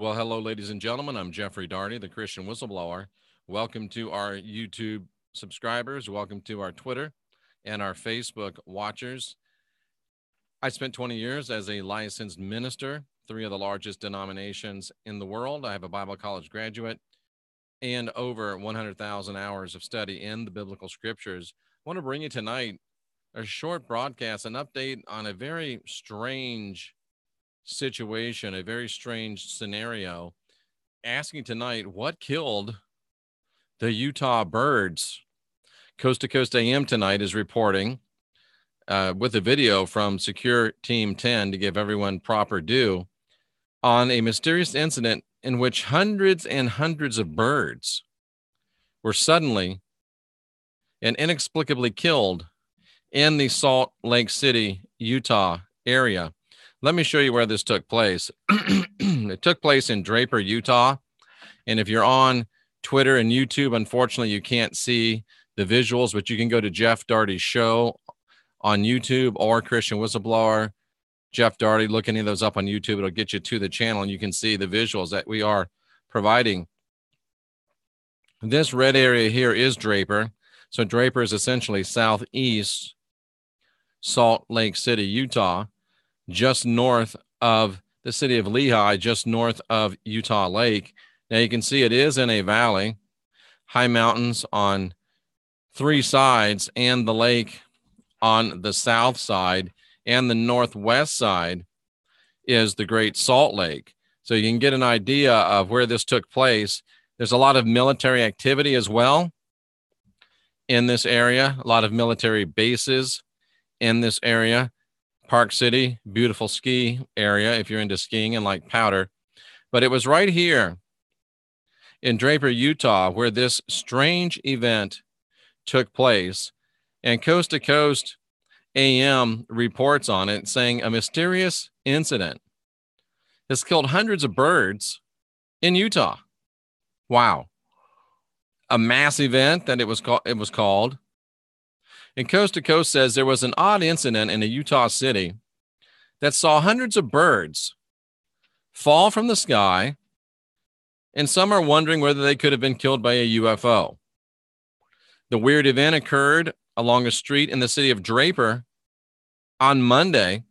Well, hello, ladies and gentlemen. I'm Jeffrey Daugherty, the Christian Whistleblower. Welcome to our YouTube subscribers. Welcome to our Twitter and our Facebook watchers. I spent 20 years as a licensed minister, 3 of the largest denominations in the world. I have a Bible college graduate and over 100,000 hours of study in the biblical scriptures. I want to bring you tonight a short broadcast, an update on a very strange situation, a very strange scenario, asking tonight what killed the Utah birds. Coast to Coast AM tonight is reporting with a video from Secure Team 10 to give everyone proper due on a mysterious incident in which hundreds and hundreds of birds were suddenly and inexplicably killed in the Salt Lake City, Utah area. Let me show you where this took place. It took place in Draper, Utah. And if you're on Twitter and YouTube, unfortunately, you can't see the visuals, but you can go to Jeff Daugherty's show on YouTube or Christian Whistleblower. Jeff Daugherty, look any of those up on YouTube. It'll get you to the channel, and you can see the visuals that we are providing. This red area here is Draper. So Draper is essentially southeast Salt Lake City, Utah, just north of the city of Lehigh, just north of Utah Lake. Now you can see it is in a valley, high mountains on 3 sides, and the lake on the south side, and the northwest side is the Great Salt Lake. So you can get an idea of where this took place. There's a lot of military activity as well in this area, a lot of military bases in this area. Park City, beautiful ski area if you're into skiing and like powder. But it was right here in Draper, Utah, where this strange event took place. And Coast to Coast AM reports on it, saying a mysterious incident has killed hundreds of birds in Utah. Wow. A mass event that it was called. And Coast to Coast says there was an odd incident in a Utah city that saw hundreds of birds fall from the sky, and some are wondering whether they could have been killed by a UFO. The weird event occurred along a street in the city of Draper on Monday,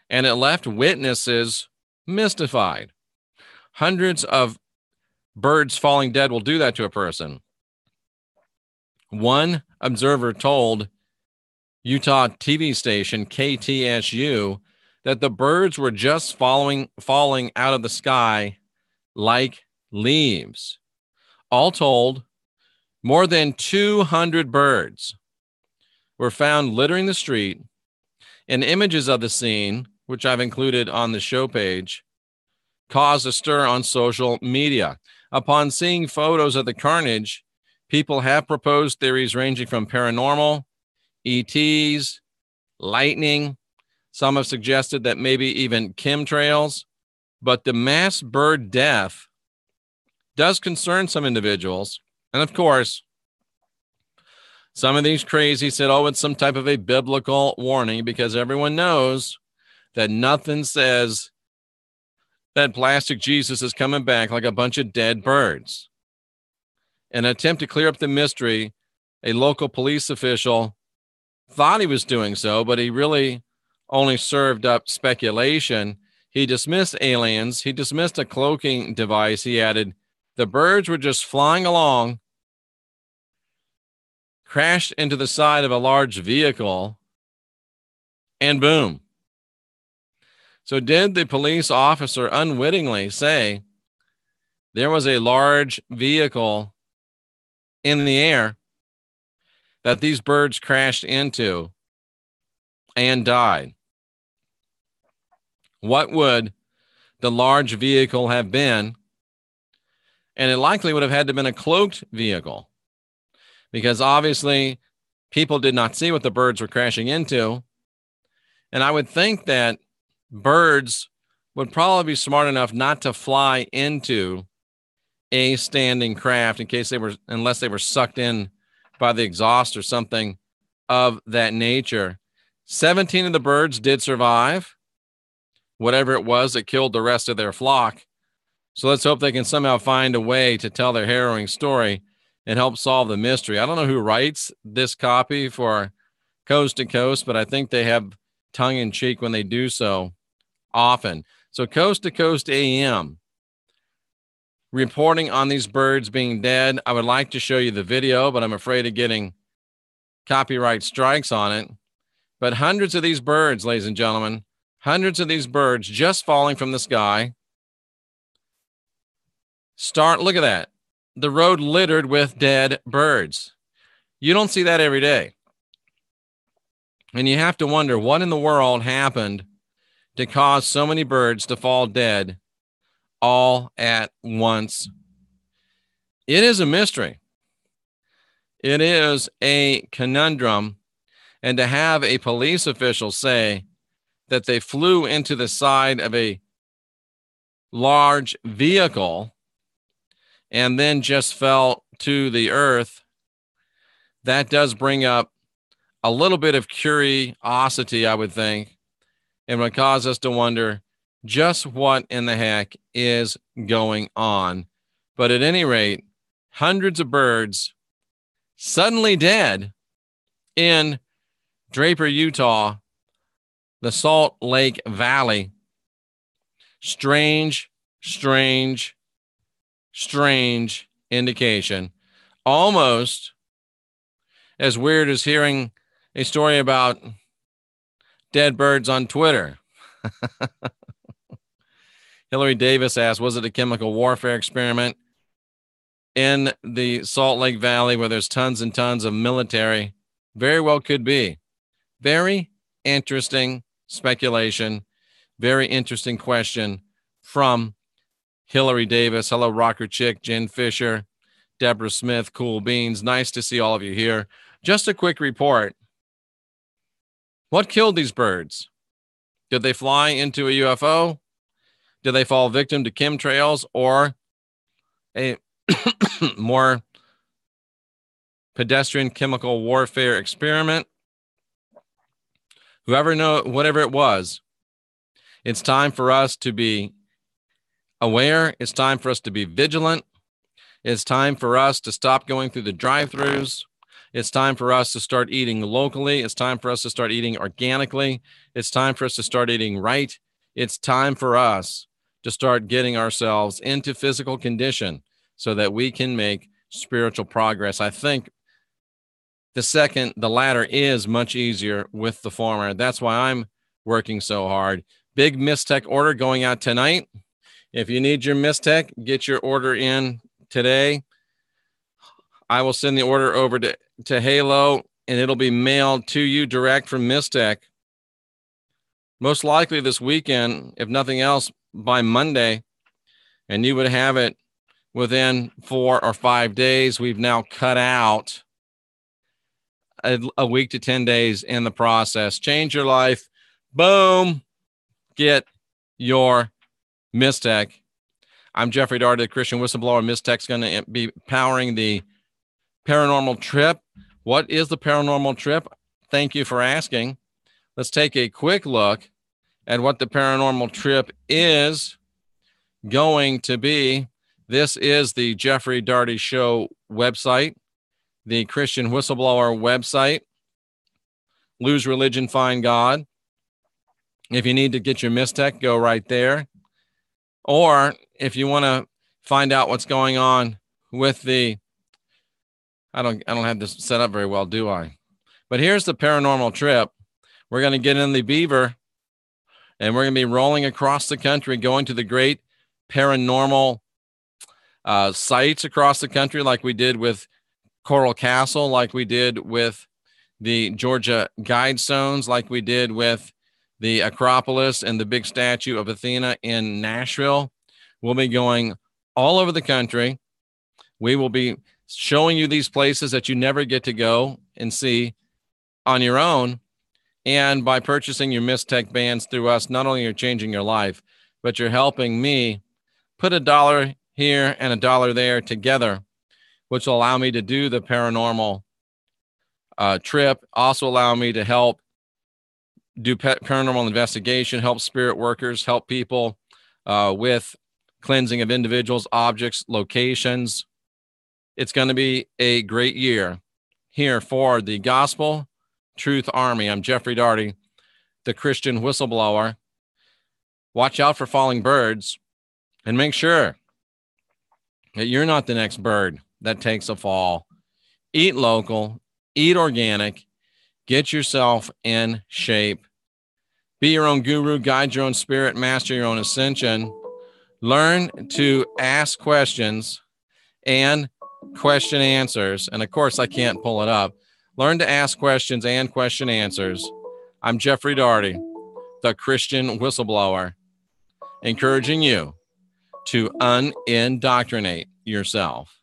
and it left witnesses mystified. Hundreds of birds falling dead will do that to a person. One observer told Utah TV station KTSU that the birds were just falling out of the sky like leaves. All told, more than 200 birds were found littering the street, and images of the scene, which I've included on the show page, caused a stir on social media. Upon seeing photos of the carnage, people have proposed theories ranging from paranormal, ETs, lightning. Some have suggested that maybe even chemtrails. But the mass bird death does concern some individuals. And of course, some of these crazies said, oh, it's some type of a biblical warning, because everyone knows that nothing says that plastic Jesus is coming back like a bunch of dead birds. In an attempt to clear up the mystery, a local police official thought he was doing so, but he really only served up speculation. He dismissed aliens. He dismissed a cloaking device. He added, the birds were just flying along, crashed into the side of a large vehicle, and boom. So did the police officer unwittingly say there was a large vehicle in the air that these birds crashed into and died? What would the large vehicle have been? And it likely would have had to have been a cloaked vehicle, because obviously people did not see what the birds were crashing into. And I would think that birds would probably be smart enough not to fly into a standing craft unless they were sucked in by the exhaust or something of that nature. 17 of the birds did survive, whatever it was that killed the rest of their flock. So let's hope they can somehow find a way to tell their harrowing story and help solve the mystery. I don't know who writes this copy for Coast to Coast, but I think they have tongue in cheek when they do so often. So Coast to Coast AM, reporting on these birds being dead. I would like to show you the video, but I'm afraid of getting copyright strikes on it. But hundreds of these birds, ladies and gentlemen, hundreds of these birds just falling from the sky. Look at that. The road littered with dead birds. You don't see that every day. And you have to wonder what in the world happened to cause so many birds to fall dead all at once. It is a mystery. It is a conundrum. And to have a police official say that they flew into the side of a large vehicle and then just fell to the earth, that does bring up a little bit of curiosity, I would think, and would cause us to wonder just what in the heck is going on. But at any rate, hundreds of birds suddenly dead in Draper, Utah, the Salt Lake Valley. Strange indication. Almost as weird as hearing a story about dead birds on Twitter. Hillary Davis asked, was it a chemical warfare experiment in the Salt Lake Valley where there's tons and tons of military? Very well could be. Very interesting speculation. Very interesting question from Hillary Davis. Hello, Rocker Chick, Jen Fisher, Deborah Smith, Cool Beans. Nice to see all of you here. Just a quick report. What killed these birds? Did they fly into a UFO? Did they fall victim to chemtrails or a more pedestrian chemical warfare experiment? Whatever it was, it's time for us to be aware. It's time for us to be vigilant. It's time for us to stop going through the drive-thrus. It's time for us to start eating locally. It's time for us to start eating organically. It's time for us to start eating right. It's time for us to start getting ourselves into physical condition so that we can make spiritual progress. I think the latter is much easier with the former. That's why I'm working so hard. Big Mistech order going out tonight. If you need your Mistech, get your order in today. I will send the order over to Halo, and it'll be mailed to you direct from Mistech. Most likely this weekend, if nothing else, by Monday, and you would have it within 4 or 5 days. We've now cut out a week to 10 days in the process. Change your life. Boom. Get your Mistech. I'm Jeffrey Daugherty, the Christian Whistleblower. Mistech's going to be powering the paranormal trip. What is the paranormal trip? Thank you for asking. Let's take a quick look at what the paranormal trip is going to be. This is the Jeffrey Daugherty Show website, the Christian Whistleblower website. Lose religion, find God. If you need to get your Mistech, go right there. Or if you want to find out what's going on with the, I don't have this set up very well, do I? But here's the paranormal trip. We're going to get in the Beaver, and we're going to be rolling across the country, going to the great paranormal sites across the country, like we did with Coral Castle, like we did with the Georgia Guidestones, like we did with the Acropolis and the big statue of Athena in Nashville. We'll be going all over the country. We will be showing you these places that you never get to go and see on your own. And by purchasing your Mistech bands through us, not only are you changing your life, but you're helping me put $1 here and $1 there together, which will allow me to do the paranormal trip. Also allow me to help do paranormal investigation, help spirit workers, help people with cleansing of individuals, objects, locations. It's going to be a great year here for the Gospel Truth Army. I'm Jeffrey Daugherty, the Christian whistleblower. Watch out for falling birds and make sure that you're not the next bird that takes a fall. Eat local, eat organic, get yourself in shape. Be your own guru, guide your own spirit, master your own ascension. Learn to ask questions and question answers. And of course, I can't pull it up. Learn to ask questions and question answers. I'm Jeffrey Daugherty, the Christian whistleblower, encouraging you to unindoctrinate yourself.